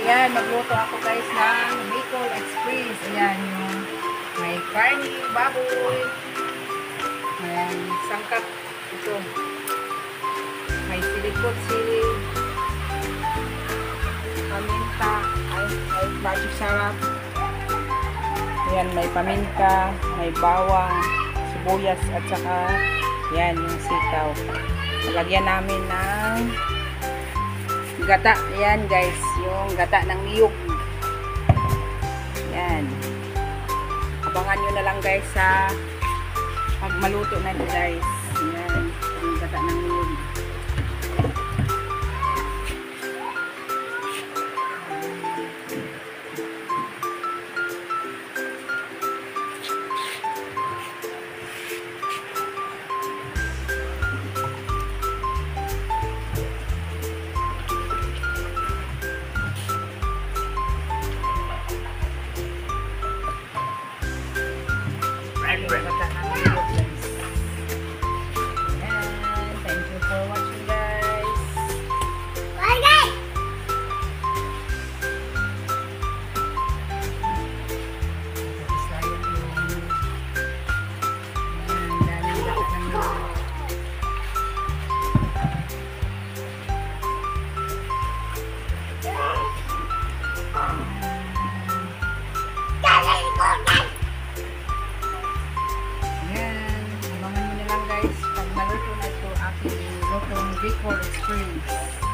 Ayan, magluto ako guys ng Bicol Express. Ayan, yung may karne, baboy. Ayan, sangkap. Ito. May silikot, sili. Paminta. Ay, baju sarap. Ayan, may paminta, may bawang, sibuyas, at saka yan, yung sitaw. Lagyan namin ng gata. Ayan guys, yung gata ng niyog. Ayan. Abangan nyo na lang guys sa pag maluto na ito guys. Ayan, yung gata ng niyog. Thank you for watching guys. Bye guys. Abangan nyo na lang guys pag maluto na ito aking lutong Bicol Express.